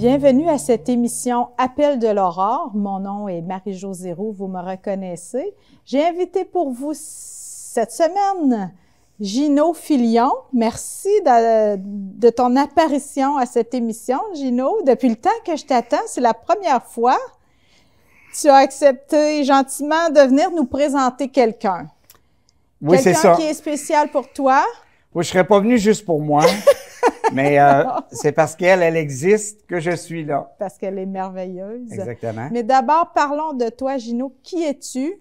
Bienvenue à cette émission Appel de l'Aurore. Mon nom est Marie-Josée Roux, vous me reconnaissez. J'ai invité pour vous cette semaine Gino Filion. Merci de ton apparition à cette émission, Gino. Depuis le temps que je t'attends, c'est la première fois. Tu as accepté gentiment de venir nous présenter quelqu'un. Oui, c'est ça. Quelqu'un qui est spécial pour toi. Oui, je serais pas venu juste pour moi, mais c'est parce qu'elle existe que je suis là. Parce qu'elle est merveilleuse. Exactement. Mais d'abord, parlons de toi, Gino. Qui es-tu?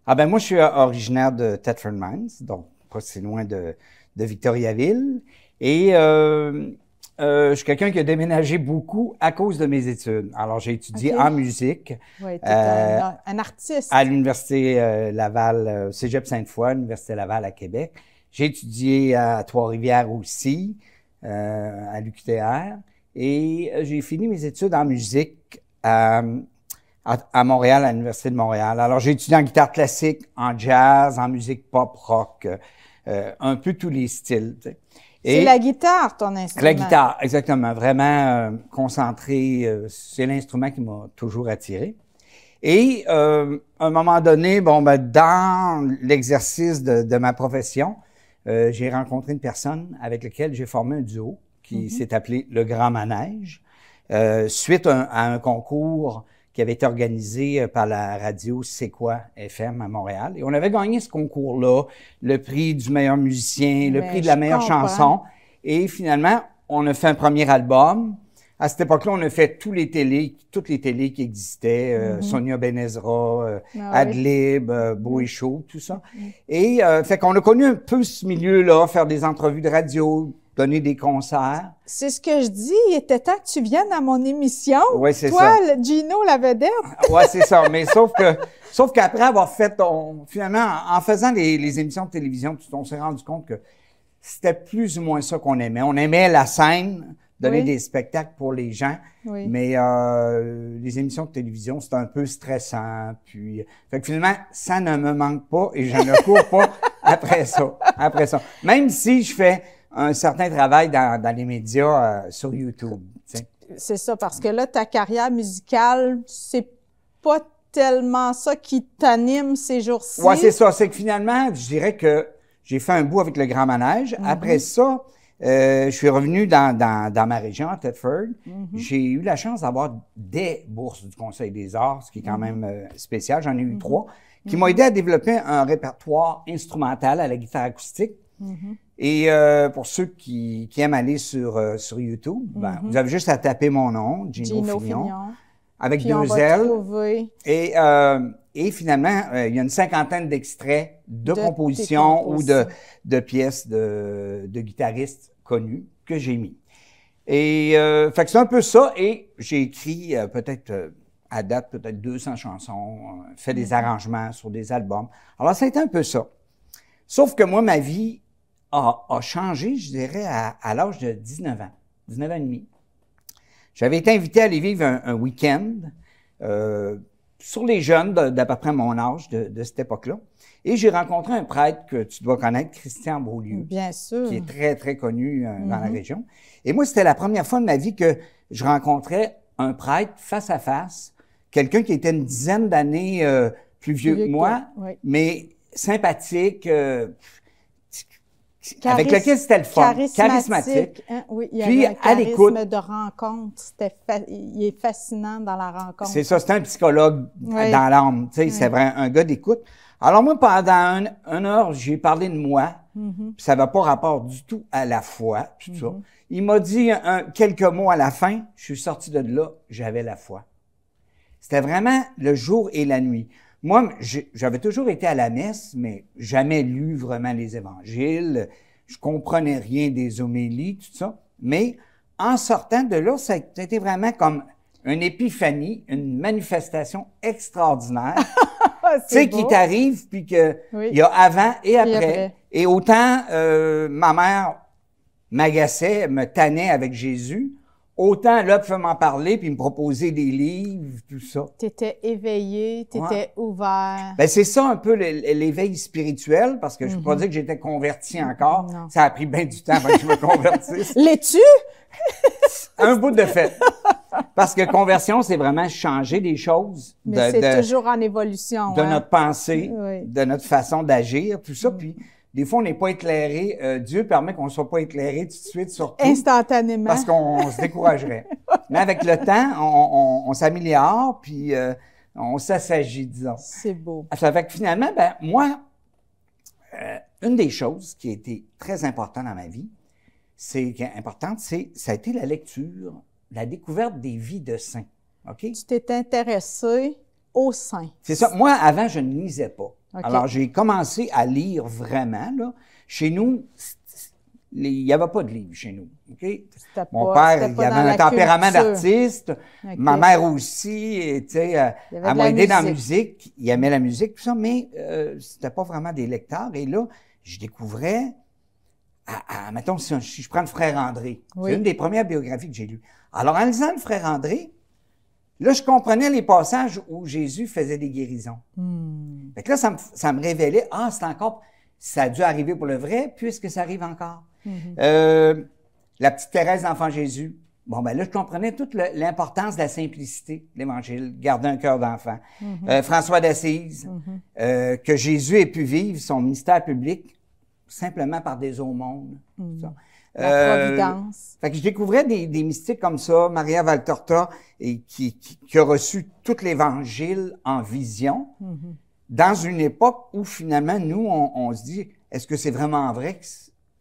Ah ben moi, je suis originaire de Thetford Mines, donc pas si loin de Victoriaville. Et je suis quelqu'un qui a déménagé beaucoup à cause de mes études. Alors, j'ai étudié en musique. Oui, tu es un artiste. À l'Université Laval, Cégep Sainte-Foy, l'Université Laval à Québec. J'ai étudié à Trois-Rivières aussi, à l'UQTR. Et j'ai fini mes études en musique à Montréal, à l'Université de Montréal. Alors, j'ai étudié en guitare classique, en jazz, en musique pop, rock, un peu tous les styles. Tu sais. C'est la guitare, ton instrument. La guitare, exactement. Vraiment concentré. C'est l'instrument qui m'a toujours attiré. Et à un moment donné, dans l'exercice de ma profession, j'ai rencontré une personne avec laquelle j'ai formé un duo qui s'est appelé Le Grand Manège, suite à un concours qui avait été organisé par la radio C'est quoi FM à Montréal. Et on avait gagné ce concours-là, le prix du meilleur musicien, le prix de la meilleure chanson. Et finalement, on a fait un premier album. À cette époque-là, on a fait toutes les télés qui existaient, Sonia Benezra, Adlib, Beau et Chaud, tout ça. Et fait qu'on a connu un peu ce milieu-là, faire des entrevues de radio, donner des concerts. C'est ce que je dis, il était temps que tu viennes à mon émission. Oui, c'est ça. Toi, Gino, la vedette. Oui, c'est ça. Mais sauf qu'après avoir fait, finalement, en faisant les émissions de télévision, on s'est rendu compte que c'était plus ou moins ça qu'on aimait. On aimait la scène, donner des spectacles pour les gens, mais les émissions de télévision, c'est un peu stressant. Puis, fait que finalement, ça ne me manque pas et je ne cours pas après ça. Même si je fais un certain travail dans les médias sur YouTube. T'sais. C'est ça, parce que là, ta carrière musicale, c'est pas tellement ça qui t'anime ces jours-ci. Oui, c'est ça. C'est que finalement, je dirais que j'ai fait un bout avec le Grand Manège. Après ça, je suis revenu dans ma région, à Thetford. J'ai eu la chance d'avoir des bourses du Conseil des arts, ce qui est quand même spécial. J'en ai eu 3, qui m'ont aidé à développer un répertoire instrumental à la guitare acoustique. Et pour ceux qui aiment aller sur YouTube, vous avez juste à taper mon nom, Gino Filion, avec puis 2 L. Et finalement, il y a une 50aine d'extraits de compositions ou de pièces de guitaristes connus que j'ai mis. Et fait que c'est un peu ça. Et j'ai écrit à date, peut-être 200 chansons, fait des arrangements sur des albums. Alors, ça a été un peu ça. Sauf que moi, ma vie a changé, je dirais, à l'âge de 19 ans, 19 ans et demi. J'avais été invité à aller vivre un week-end sur les jeunes d'à peu près mon âge de cette époque-là. Et j'ai rencontré un prêtre que tu dois connaître, Christian Beaulieu. Bien sûr. Qui est très, très connu dans la région. Et moi, c'était la première fois de ma vie que je rencontrais un prêtre face à face, quelqu'un qui était une dizaine d'années plus vieux que moi, mais sympathique, avec lequel c'était le fun. Charismatique. Hein? Oui, il y puis, avait un charisme de rencontre. Il est fascinant dans la rencontre. C'est ça, c'était un psychologue dans l'âme. Tu sais, c'est vrai, un gars d'écoute. Alors moi, pendant une heure, j'ai parlé de moi. Puis ça n'avait pas rapport du tout à la foi, tout ça. Il m'a dit quelques mots à la fin. Je suis sorti de là, j'avais la foi. C'était vraiment le jour et la nuit. Moi, j'avais toujours été à la messe, mais jamais lu vraiment les évangiles. Je comprenais rien des homélies, tout ça. Mais en sortant de là, ça a été vraiment comme une épiphanie, une manifestation extraordinaire. Tu sais, qui t'arrive, puis qu'il y a avant et après. Et autant ma mère m'agaçait, me tannait avec Jésus, autant là, pouvait m'en parler puis me proposer des livres, tout ça. T'étais éveillé, t'étais ouvert. Ben c'est ça un peu l'éveil spirituel, parce que je ne peux pas dire que j'étais converti encore. Non. Ça a pris bien du temps avant que je me convertisse. L'es-tu? Un bout de fait. Parce que conversion, c'est vraiment changer des choses. Mais c'est toujours en évolution. De notre pensée, oui. de notre façon d'agir, tout ça. Puis, des fois, on n'est pas éclairé. Dieu permet qu'on ne soit pas éclairé tout de suite sur tout. Instantanément. Parce qu'on se découragerait. Mais avec le temps, on s'améliore, puis on s'assagit, disons. C'est beau. Ça fait que finalement, ben moi, une des choses qui a été très importante dans ma vie, ça a été la lecture, la découverte des vies de saints. OK? Tu t'es intéressé aux saints. C'est ça. Moi, avant, je ne lisais pas. Okay. Alors, j'ai commencé à lire vraiment, là. Chez nous, il n'y avait pas de livre chez nous. Okay? Mon père, il avait un tempérament d'artiste. Okay. Ma mère aussi, tu sais, elle m'a aidé dans la musique. Il aimait la musique, tout ça, mais c'était pas vraiment des lecteurs. Et là, je découvrais, mettons, si je prends le Frère André, c'est une des premières biographies que j'ai lues. Alors, en lisant le Frère André, là, je comprenais les passages où Jésus faisait des guérisons. Fait que là, ça me révélait, c'est encore, ça a dû arriver pour le vrai, puisque ça arrive encore. La petite Thérèse d'Enfant Jésus. Bon, ben là, je comprenais toute l'importance de la simplicité de l'Évangile, garder un cœur d'enfant. François d'Assise, que Jésus ait pu vivre son ministère public simplement par des aumônes. La providence. Fait que je découvrais des mystiques comme ça, Maria Valtorta, et qui a reçu tout l'Évangile en vision, dans une époque où finalement, nous, on se dit, est-ce que c'est vraiment vrai que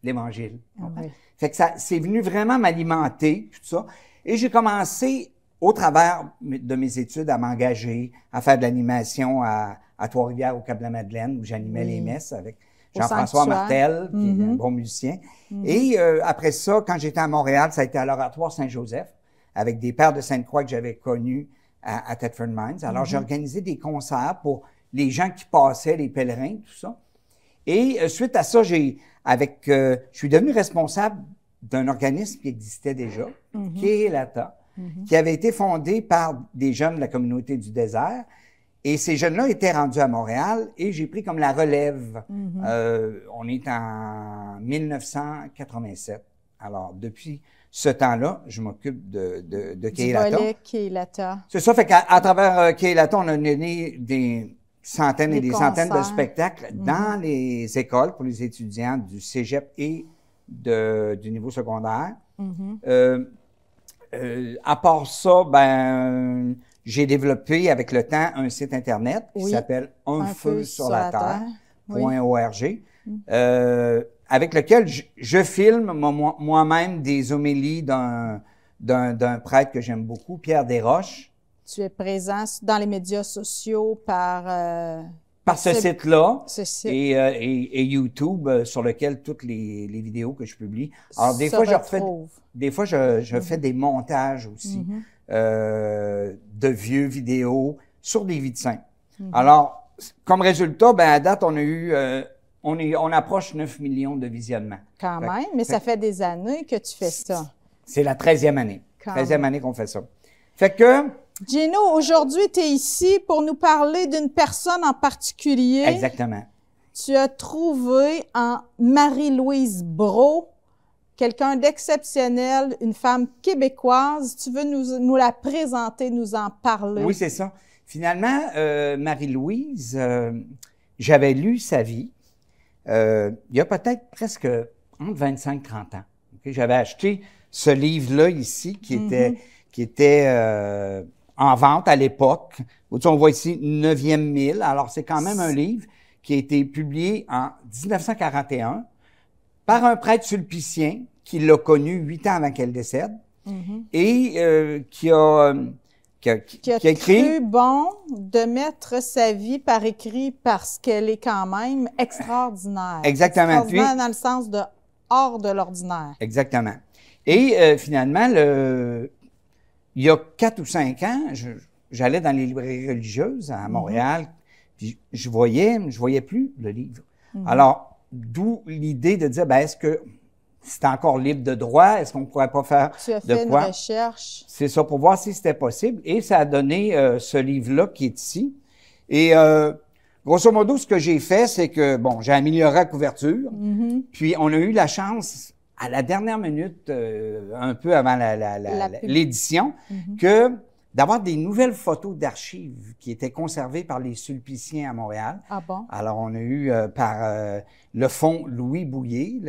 l'Évangile? Fait que c'est venu vraiment m'alimenter, tout ça. Et j'ai commencé, au travers de mes études, à m'engager, à faire de l'animation à Trois-Rivières, au Cap-de-la-Madeleine, où j'animais les messes avec Jean-François Martel, qui est un bon musicien. Et après ça, quand j'étais à Montréal, ça a été à l'Oratoire Saint-Joseph, avec des pères de Sainte-Croix que j'avais connus à Thetford Mines. Alors, j'ai organisé des concerts pour les gens qui passaient, les pèlerins, tout ça. Et suite à ça, je suis devenu responsable d'un organisme qui existait déjà, Kehelata, qui avait été fondé par des jeunes de la communauté du désert. Et ces jeunes-là étaient rendus à Montréal et j'ai pris comme la relève. On est en 1987. Alors, depuis ce temps-là, je m'occupe de Kehelata. Du volet Kehelata. C'est ça, fait qu'à travers Kehelata, on a donné des centaines et des centaines de spectacles dans les écoles pour les étudiants du cégep et du niveau secondaire. À part ça, ben, j'ai développé avec le temps un site Internet qui s'appelle unfeusurlaterre.org, avec lequel je filme moi-même des homélies d'un prêtre que j'aime beaucoup, Pierre Desroches. Tu es présent dans les médias sociaux par ce site-là et YouTube sur lequel toutes les vidéos que je publie. Alors des fois je fais des montages aussi de vieux vidéos sur des vies de saints. Alors comme résultat, ben à date on approche 9 millions de visionnements. Quand même, mais ça fait des années que tu fais ça. C'est la 13e année. 13e année qu'on fait ça. Fait que Gino, aujourd'hui, tu es ici pour nous parler d'une personne en particulier. Exactement. Tu as trouvé en Marie-Louise Brault, quelqu'un d'exceptionnel, une femme québécoise. Tu veux nous la présenter, nous en parler? Oui, c'est ça. Finalement, Marie-Louise, j'avais lu sa vie il y a peut-être presque entre 25 et 30 ans. Okay? J'avais acheté ce livre-là ici qui était en vente à l'époque. On voit ici 9e mille. Alors, c'est quand même un livre qui a été publié en 1941 par un prêtre sulpicien qui l'a connu 8 ans avant qu'elle décède et qui a écrit... cru bon de mettre sa vie par écrit parce qu'elle est quand même extraordinaire. Exactement. Extraordinaire dans le sens de hors de l'ordinaire. Exactement. Et finalement, il y a 4 ou 5 ans, j'allais dans les librairies religieuses à Montréal, puis je voyais plus le livre. Alors, d'où l'idée de dire, ben, est-ce que c'est encore libre de droit? Est-ce qu'on ne pourrait pas faire de quoi? Tu as fait une recherche. C'est ça, pour voir si c'était possible. Et ça a donné ce livre-là qui est ici. Et grosso modo, ce que j'ai fait, c'est que, bon, j'ai amélioré la couverture. Puis, on a eu la chance, à la dernière minute, un peu avant l'édition, que d'avoir des nouvelles photos d'archives qui étaient conservées par les Sulpiciens à Montréal. Ah bon? Alors, on a eu par le fonds Louis Bouillet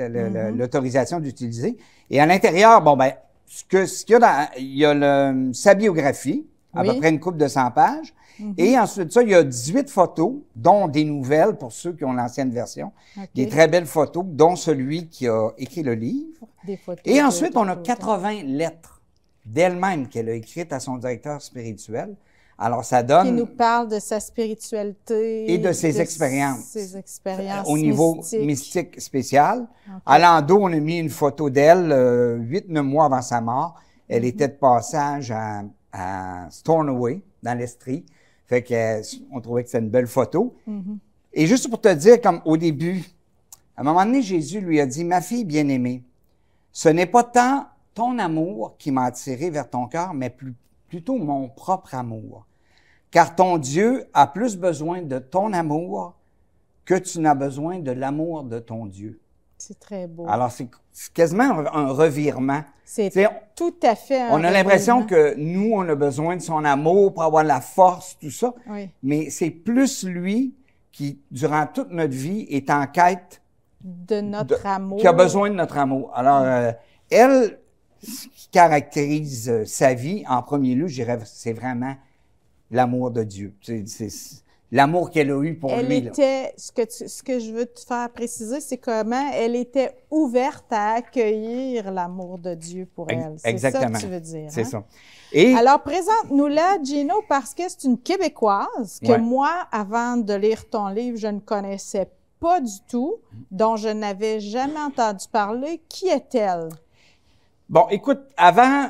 l'autorisation d'utiliser. Et à l'intérieur, bon, ben, ce qu'il y a il y a sa biographie, à peu près une couple de 100 pages. Et ensuite de ça, il y a 18 photos, dont des nouvelles pour ceux qui ont l'ancienne version. Des très belles photos, dont celui qui a écrit le livre. Des photos et ensuite, on a 80 lettres d'elle-même qu'elle a écrites à son directeur spirituel. Alors, ça donne... Qui nous parle de sa spiritualité. Et de ses expériences. Ses expériences au niveau mystiques. mystique spécial. À l'endos, on a mis une photo d'elle 8-9 mois avant sa mort. Elle était de passage à Stornoway, dans l'Estrie. Fait qu'on trouvait que c'était une belle photo. Et juste pour te dire, comme au début, à un moment donné, Jésus lui a dit, « Ma fille bien-aimée, ce n'est pas tant ton amour qui m'a attiré vers ton cœur, mais plutôt mon propre amour. Car ton Dieu a plus besoin de ton amour que tu n'as besoin de l'amour de ton Dieu. » C'est très beau. Alors, c'est quasiment un revirement. C'est tout à fait un On a l'impression que nous, on a besoin de son amour pour avoir la force, tout ça. Oui. Mais c'est plus lui qui, durant toute notre vie, est en quête de notre amour. Qui a besoin de notre amour. Alors, elle, ce qui caractérise sa vie, en premier lieu, je dirais, c'est vraiment l'amour de Dieu. C'est l'amour qu'elle a eu pour elle lui. Était, ce que je veux te faire préciser, c'est comment elle était ouverte à accueillir l'amour de Dieu pour elle. C'est ça que tu veux dire. C'est ça. Et, alors, présente-nous-la, Gino, parce que c'est une Québécoise que moi, avant de lire ton livre, je ne connaissais pas du tout, dont je n'avais jamais entendu parler. Qui est-elle? Bon, écoute, avant,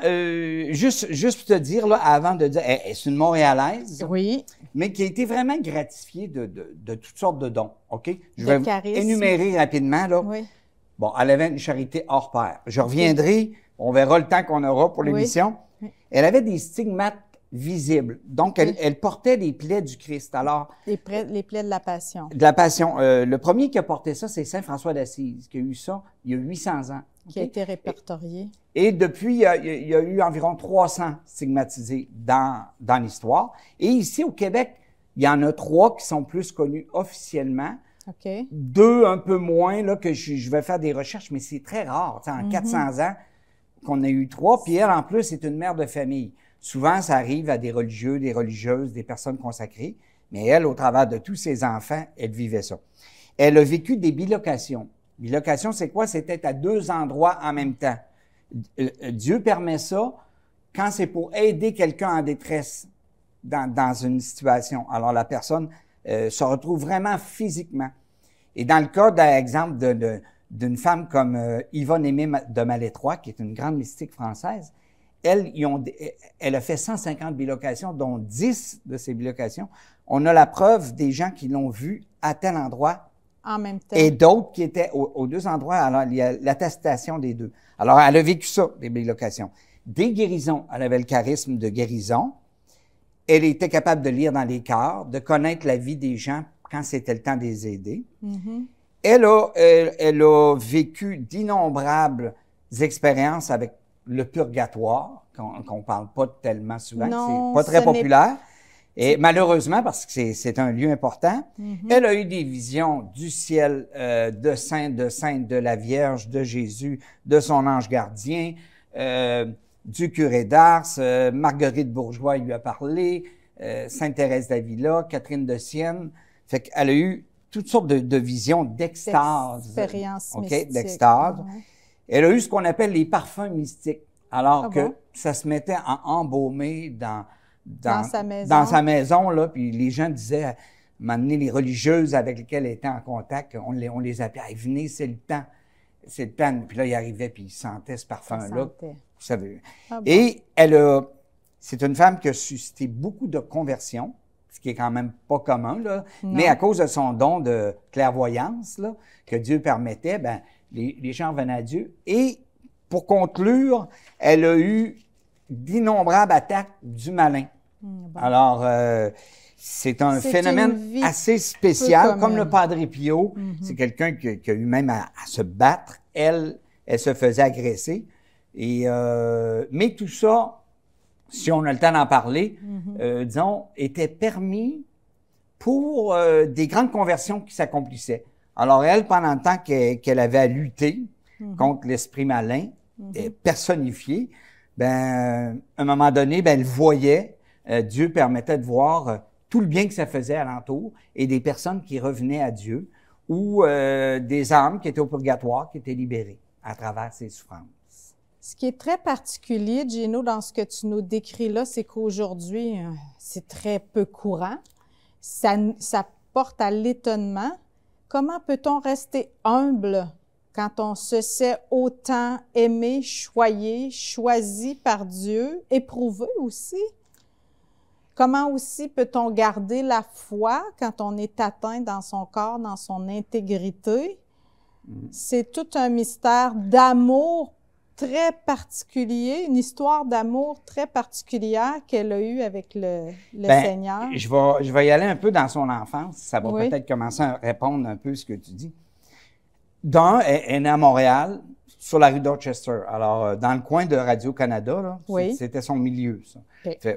juste pour te dire, là, avant de dire, c'est une Montréalaise. Oui. Mais qui a été vraiment gratifiée de toutes sortes de dons, OK? Je vais énumérer rapidement, là. Oui. Bon, elle avait une charité hors pair. Je reviendrai, on verra le temps qu'on aura pour l'émission. Oui. Elle avait des stigmates visibles. Donc, elle portait les plaies du Christ. Alors, les plaies de la Passion. De la Passion. Le premier qui a porté ça, c'est Saint François d'Assise, qui a eu ça il y a 800 ans. Qui a été répertorié. Et depuis, il y a eu environ 300 stigmatisés dans l'histoire. Et ici, au Québec, il y en a 3 qui sont plus connus officiellement. OK. 2 un peu moins, là, que je vais faire des recherches, mais c'est très rare. En 400 ans, qu'on a eu 3. Puis elle, en plus, c'est une mère de famille. Souvent, ça arrive à des religieux, des religieuses, des personnes consacrées. Mais elle, au travers de tous ses enfants, elle vivait ça. Elle a vécu des bilocations. Bilocation, c'est quoi? C'était à 2 endroits en même temps. Dieu permet ça quand c'est pour aider quelqu'un en détresse dans une situation. Alors, la personne se retrouve vraiment physiquement. Et dans le cas, par exemple, d'une femme comme Yvonne Aimée de Malétroit, qui est une grande mystique française, elle a fait 150 bilocations, dont 10 de ces bilocations. On a la preuve des gens qui l'ont vue à tel endroit. En même temps. Et d'autres qui étaient aux 2 endroits. Alors, il y a l'attestation des 2. Alors, elle a vécu ça, des bilocations. Des guérisons. Elle avait le charisme de guérison. Elle était capable de lire dans les cœurs, de connaître la vie des gens quand c'était le temps de les aider. Elle a vécu d'innombrables expériences avec le purgatoire, qu'on parle pas tellement souvent. Non, c'est pas très populaire. Et malheureusement, parce que c'est un lieu important, elle a eu des visions du ciel, de saints, de la Vierge, de Jésus, de son ange gardien, du curé d'Ars, Marguerite Bourgeois lui a parlé, Sainte Thérèse d'Avila, Catherine de Sienne. Fait qu'elle a eu toutes sortes de visions d'extase. D'expériences mystiques. D'extase. Elle a eu ce qu'on appelle les parfums mystiques. Alors que ça se mettait à embaumer dans sa maison, là, puis les gens disaient, à un moment donné, les religieuses avec lesquelles elle était en contact, on les appelait, hey, venez, c'est le temps. C'est le temps. Puis là, il arrivait, puis il sentait ce parfum-là. Vous savez. Et c'est une femme qui a suscité beaucoup de conversions, ce qui est quand même pas commun, là. Mais à cause de son don de clairvoyance, là, que Dieu permettait, ben, les gens venaient à Dieu. Et pour conclure, elle a eu d'innombrables attaques du malin. Alors, c'est un phénomène assez spécial, comme le Padre Pio. C'est quelqu'un qui a eu même à se battre. Elle elle se faisait agresser. Et, mais tout ça, si on a le temps d'en parler, disons, était permis pour des grandes conversions qui s'accomplissaient. Alors elle, pendant le temps qu'elle avait à lutter contre l'esprit malin, personnifié, ben, à un moment donné, ben, elle voyait, Dieu permettait de voir tout le bien que ça faisait alentour et des personnes qui revenaient à Dieu ou des âmes qui étaient au purgatoire, qui étaient libérées à travers ces souffrances. Ce qui est très particulier, Gino, dans ce que tu nous décris là, c'est qu'aujourd'hui, c'est très peu courant. Ça porte à l'étonnement. Comment peut-on rester humble quand on se sait autant aimé, choyé, choisi par Dieu, éprouvé aussi? Comment aussi peut-on garder la foi quand on est atteint dans son corps, dans son intégrité? C'est tout un mystère d'amour très particulier, une histoire d'amour très particulière qu'elle a eue avec le Seigneur. Je vais y aller un peu dans son enfance. Ça va peut-être commencer à répondre un peu à ce que tu dis. D'un, elle est née à Montréal, sur la rue Dorchester. Alors, dans le coin de Radio-Canada, là, c'était son milieu, ça,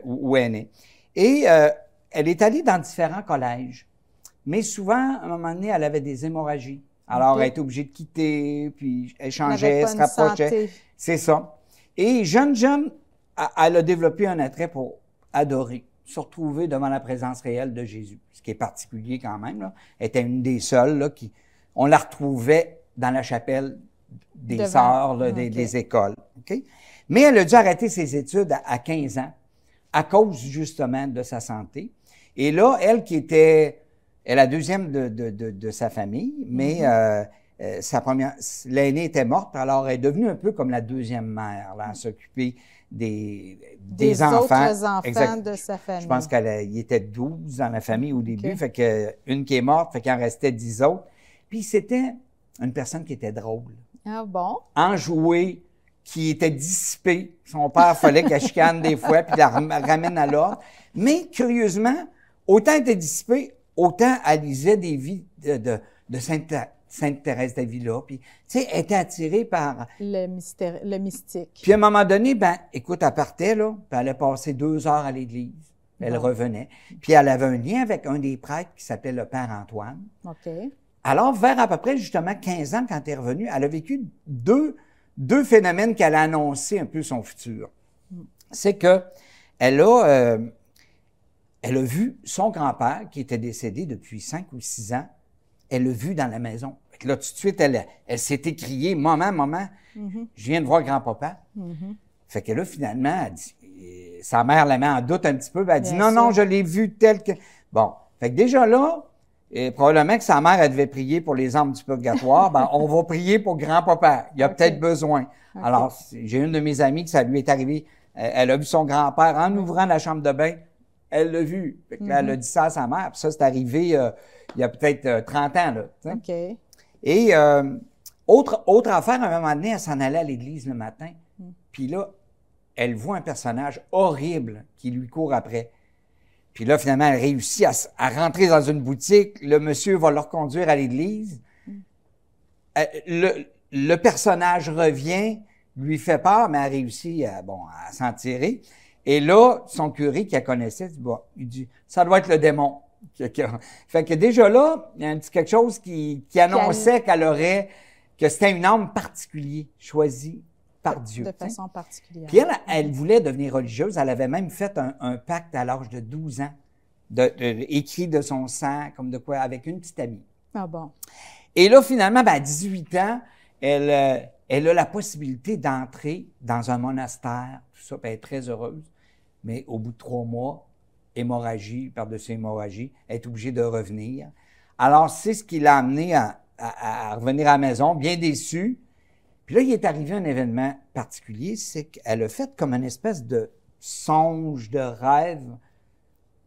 où elle est née. Et elle est allée dans différents collèges. Mais souvent, à un moment donné, elle avait des hémorragies. Alors, elle était obligée de quitter, puis elle changeait, elle se rapprochait. C'est ça. Et jeune, elle a développé un attrait pour adorer, se retrouver devant la présence réelle de Jésus. Ce qui est particulier quand même, là. Elle était une des seules, là, on la retrouvait dans la chapelle des sœurs, là, des écoles. Okay? Mais elle a dû arrêter ses études à 15 ans à cause, justement, de sa santé. Et là, elle qui était... Elle est la deuxième de sa famille, mais l'aînée était morte, alors elle est devenue un peu comme la deuxième mère, là, à s'occuper des enfants. Autres enfants de sa famille. Je pense qu'il était 12 dans la famille au début, fait que une qui est morte, fait qu'il en restait 10 autres. Puis c'était une personne qui était drôle. Ah bon? Enjouée, qui était dissipée. Son père fallait qu'elle chicane des fois, puis la ramène à l'ordre. Mais curieusement, autant elle était dissipée, autant elle lisait des vies de Sainte Thérèse d'Avila, puis, tu sais, elle était attirée par... Le mystique. Puis, à un moment donné, ben, écoute, elle partait, là, puis elle allait passer 2 heures à l'église. Elle revenait. Puis, elle avait un lien avec un des prêtres qui s'appelait le Père Antoine. OK. Alors, vers à peu près, justement, 15 ans, quand elle est revenue, elle a vécu deux phénomènes qui allaient annoncer un peu son futur. C'est que elle a vu son grand-père, qui était décédé depuis 5 ou 6 ans, elle l'a vu dans la maison. Fait que là, tout de suite, elle s'est écriée, « Maman, je viens de voir grand-papa. Fait que là, finalement, elle dit, sa mère la met en doute un petit peu, elle dit, non, je l'ai vu tel que... Bon, fait que déjà là, probablement que sa mère, elle devait prier pour les âmes du purgatoire, ben, on va prier pour grand-papa. Il y a peut-être besoin. Alors, j'ai une de mes amies qui ça lui est arrivé, elle a vu son grand-père en ouvrant la chambre de bain. Elle l'a vu. Fait que là, elle a dit ça à sa mère. Puis ça, c'est arrivé il y a peut-être 30 ans. Là, OK. Et autre affaire, à un moment donné, elle s'en allait à l'église le matin. Puis là, elle voit un personnage horrible qui lui court après. Puis là, finalement, elle réussit à rentrer dans une boutique. Le monsieur va le reconduire à l'église. Le personnage revient, lui fait peur, mais elle réussit à s'en tirer. Et là, son curé qui la connaissait, il dit, ça doit être le démon. Fait que déjà là, il y a un petit quelque chose qui annonçait que c'était une âme particulière, choisie par Dieu. De façon particulière. Puis elle voulait devenir religieuse. Elle avait même fait un pacte à l'âge de 12 ans, écrit de son sang, comme de quoi, avec une petite amie. Ah bon. Et là, finalement, à 18 ans, elle a la possibilité d'entrer dans un monastère, tout ça, puis elle est très heureuse. Mais au bout de 3 mois, hémorragie par-dessus hémorragie, elle est obligée de revenir. Alors, c'est ce qui l'a amené à revenir à la maison, bien déçue. Puis là, il est arrivé un événement particulier, c'est qu'elle a fait comme une espèce de songe, de rêve,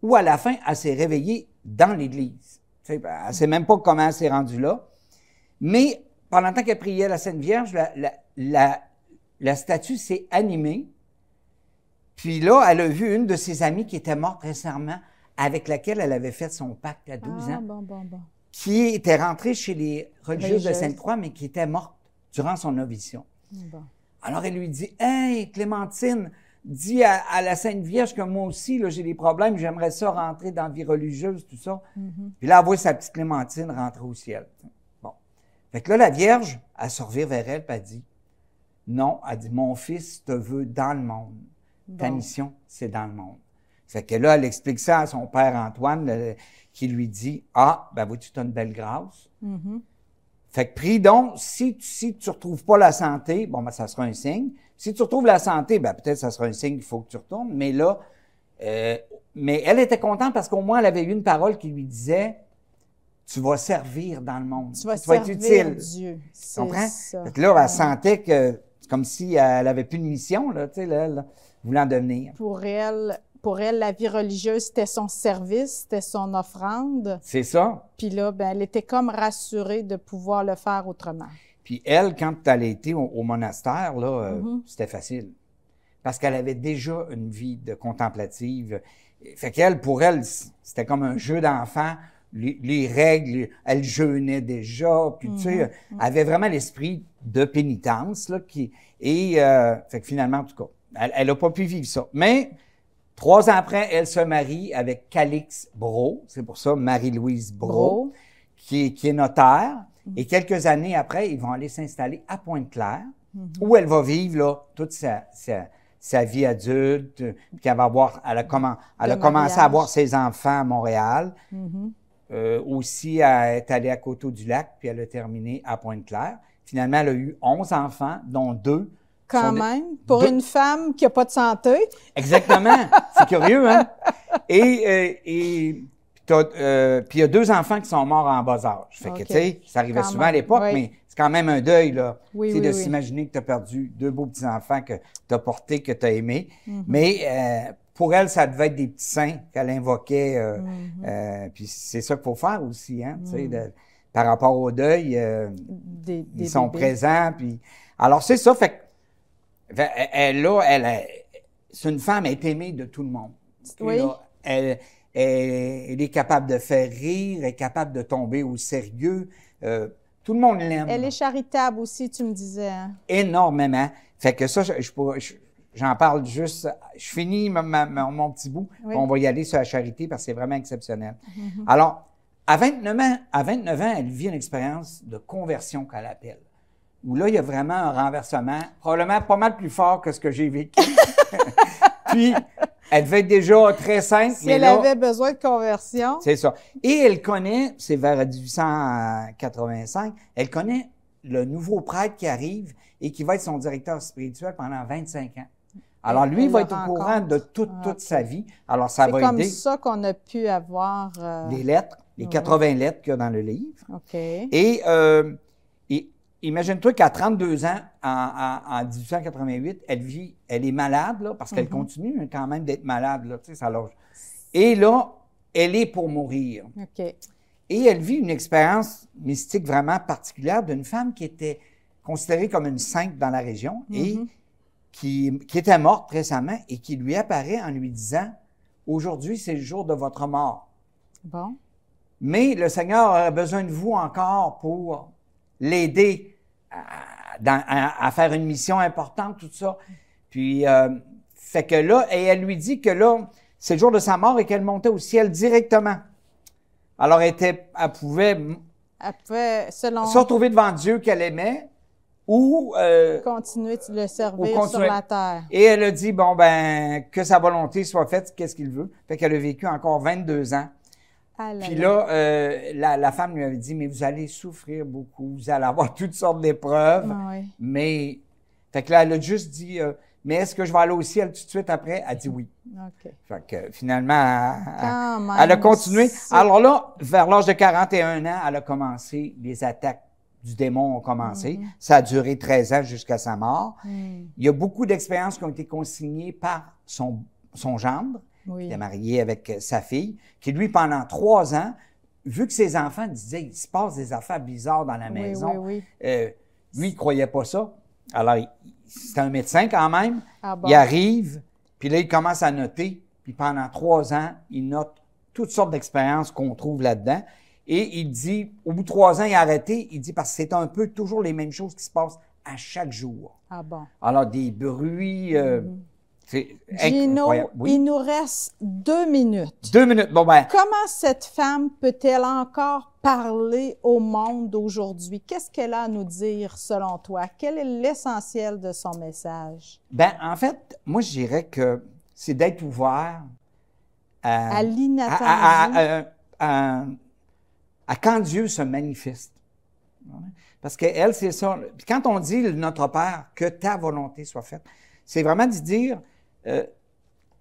où à la fin, elle s'est réveillée dans l'église. Elle ne sait même pas comment elle s'est rendue là. Mais pendant le temps qu'elle priait la Sainte Vierge, la statue s'est animée. Puis là, elle a vu une de ses amies qui était morte récemment, avec laquelle elle avait fait son pacte à 12 ans, Bon. qui était rentrée chez les religieuses de Sainte-Croix, mais qui était morte durant son noviciat. Bon. Alors, elle lui dit, « Hey, Clémentine, dis à la Sainte Vierge que moi aussi, là, j'ai des problèmes, j'aimerais ça rentrer dans la vie religieuse, tout ça. Puis là, elle voit sa petite Clémentine rentrer au ciel. Bon. Fait que là, la Vierge, elle se revient vers elle, puis elle dit, « Non, elle dit, mon fils te veut dans le monde. Ta mission, c'est dans le monde. » Fait que là, elle explique ça à son père Antoine, qui lui dit, « Ah, ben vois-tu, tu as une belle grâce. Fait que prie donc, si tu retrouves pas la santé, bon, ben ça sera un signe. Si tu retrouves la santé, ben peut-être ça sera un signe qu'il faut que tu retournes. Mais là, mais elle était contente parce qu'au moins elle avait eu une parole qui lui disait, tu vas servir dans le monde. Tu vas être utile. Dieu. Tu comprends? Fait que là, elle sentait que c'est comme si elle avait plus de mission, là, tu sais, là, voulant devenir. Pour elle, la vie religieuse, c'était son service, c'était son offrande. C'est ça. Puis là, ben, elle était comme rassurée de pouvoir le faire autrement. Puis elle, quand elle a été au monastère, là, c'était facile. Parce qu'elle avait déjà une vie de contemplative. Fait qu'elle, pour elle, c'était comme un jeu d'enfant. Les règles, elle jeûnait déjà. Puis, tu sais, elle avait vraiment l'esprit de pénitence, là, fait que finalement, en tout cas, elle n'a pas pu vivre ça. Mais 3 ans après, elle se marie avec Calix Brault. C'est pour ça Marie-Louise Brault, qui est notaire. Et quelques années après, ils vont aller s'installer à Pointe-Claire, où elle va vivre là, toute sa vie adulte, puis elle a commencé à avoir ses enfants à Montréal. Aussi, elle est allée à Coteau-du-Lac, puis elle a terminé à Pointe-Claire. Finalement, elle a eu 11 enfants, dont 2. Quand même, pour une femme qui n'a pas de santé. Exactement. C'est curieux, hein? Puis il y a 2 enfants qui sont morts en bas âge. Fait que, tu sais, ça arrivait souvent à l'époque, mais c'est quand même un deuil, là. De s'imaginer que tu as perdu 2 beaux petits-enfants que tu as portés, que tu as aimés. Mais pour elle, ça devait être des petits saints qu'elle invoquait. Puis c'est ça qu'il faut faire aussi, hein, tu sais, par rapport au deuil. Ils sont présents. Puis alors, c'est ça. Fait que, c'est une femme, elle est aimée de tout le monde. Oui. Là, elle est capable de faire rire, elle est capable de tomber au sérieux. Tout le monde l'aime. Elle est charitable aussi, tu me disais. Hein? Énormément. Fait que ça, j'en parle juste. Je finis mon petit bout. On va y aller sur la charité parce que c'est vraiment exceptionnel. Alors, à 29 ans, elle vit une expérience de conversion qu'elle appelle. Où là, il y a vraiment un renversement, probablement pas mal plus fort que ce que j'ai vécu. Puis, elle devait être déjà très sainte. Si elle avait besoin de conversion. C'est ça. Et elle connaît, c'est vers 1885, elle connaît le nouveau prêtre qui arrive et qui va être son directeur spirituel pendant 25 ans. Alors, lui, il va être au courant de toute sa vie. Alors, ça va aider. C'est comme ça qu'on a pu avoir... les lettres, les 80 lettres qu'il y a dans le livre. OK. Et imagine-toi qu'à 32 ans, en 1888, elle est malade, là, parce qu'elle continue quand même d'être malade, là, tu sais, ça loge. Et là, elle est pour mourir. OK. Et elle vit une expérience mystique vraiment particulière d'une femme qui était considérée comme une sainte dans la région et qui était morte récemment et qui lui apparaît en lui disant « Aujourd'hui, c'est le jour de votre mort. Bon. Mais le Seigneur a besoin de vous encore pour l'aider à faire une mission importante, tout ça. » Puis, fait que là, et elle lui dit que là, c'est le jour de sa mort et qu'elle montait au ciel directement. Alors, elle pouvait se retrouver devant Dieu qu'elle aimait ou continuer de le servir sur la terre. Et elle a dit, bon, ben, que sa volonté soit faite, qu'est-ce qu'il veut. Fait qu'elle a vécu encore 22 ans. Puis là, la femme lui avait dit, mais vous allez souffrir beaucoup, vous allez avoir toutes sortes d'épreuves. Mais, fait que là, elle a juste dit, mais est-ce que je vais aller au ciel tout de suite après? Elle dit oui. OK. Fait que finalement, elle a continué. Alors là, vers l'âge de 41 ans, elle a commencé, les attaques du démon ont commencé. Ça a duré 13 ans jusqu'à sa mort. Il y a beaucoup d'expériences qui ont été consignées par son gendre. Il est marié avec sa fille, qui lui, pendant 3 ans, vu que ses enfants disaient, il se passe des affaires bizarres dans la maison, lui, il croyait pas ça. Alors, c'est un médecin quand même. Il arrive, puis là, il commence à noter, puis pendant 3 ans, il note toutes sortes d'expériences qu'on trouve là-dedans. Et il dit, au bout de 3 ans, il a arrêté, il dit, parce que c'est un peu toujours les mêmes choses qui se passent à chaque jour. Ah bon? Alors, des bruits, c'est Gino, incroyable. Oui. il nous reste 2 minutes. 2 minutes, bon ben. Comment cette femme peut-elle encore parler au monde aujourd'hui? Qu'est-ce qu'elle a à nous dire, selon toi? Quel est l'essentiel de son message? Ben, en fait, moi, je dirais que c'est d'être ouvert À l'inattendu. à quand Dieu se manifeste. Parce qu'elle, c'est ça. Puis quand on dit Notre Père, que ta volonté soit faite, c'est vraiment de dire,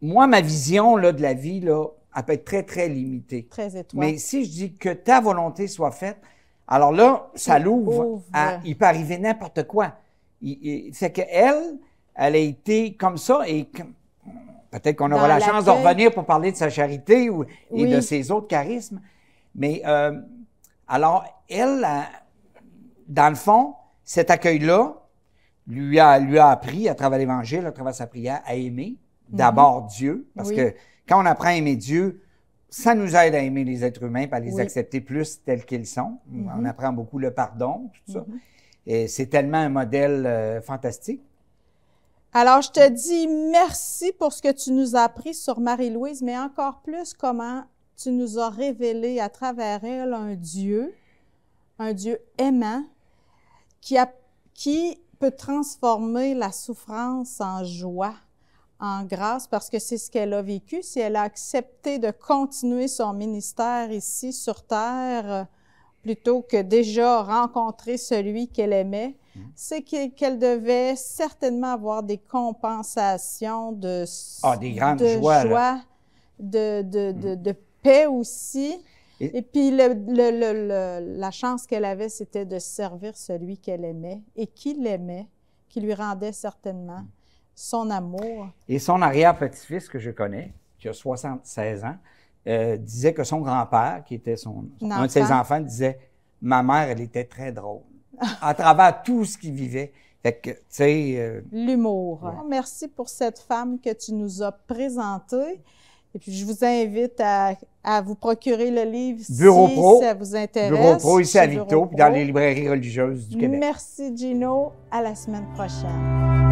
moi, ma vision là, de la vie, là, elle peut être très, très limitée. Très étroite. Mais si je dis que ta volonté soit faite, alors là, ça l'ouvre à, il peut arriver n'importe quoi. C'est qu'elle, elle a été comme ça et peut-être qu'on aura la chance de revenir pour parler de sa charité et de ses autres charismes. Mais alors, elle, dans le fond, cet accueil-là lui a appris, à travers l'Évangile, à travers sa prière, à aimer d'abord Dieu. Parce que quand on apprend à aimer Dieu, ça nous aide à aimer les êtres humains et à les accepter plus tels qu'ils sont. On apprend beaucoup le pardon, tout ça. Et c'est tellement un modèle fantastique. Alors, je te dis merci pour ce que tu nous as appris sur Marie-Louise, mais encore plus comment tu nous as révélé à travers elle un Dieu aimant qui peut transformer la souffrance en joie, en grâce, parce que c'est ce qu'elle a vécu. Si elle a accepté de continuer son ministère ici sur Terre, plutôt que déjà rencontrer celui qu'elle aimait, c'est qu'elle devait certainement avoir des compensations de des grandes joies, de paix aussi. Et puis, la chance qu'elle avait, c'était de servir celui qu'elle aimait et qui l'aimait, qui lui rendait certainement son amour. Et son arrière-petit-fils que je connais, qui a 76 ans, disait que son grand-père, qui était un de ses enfants, disait « Ma mère, elle était très drôle. » À travers tout ce qu'il vivait. Fait que, tu sais... L'humour. Ouais. Merci pour cette femme que tu nous as présentée. Et puis, je vous invite à vous procurer le livre si ça vous intéresse. Bureau Pro ici à Victo, puis dans les librairies religieuses du Québec. Merci, Gino. À la semaine prochaine.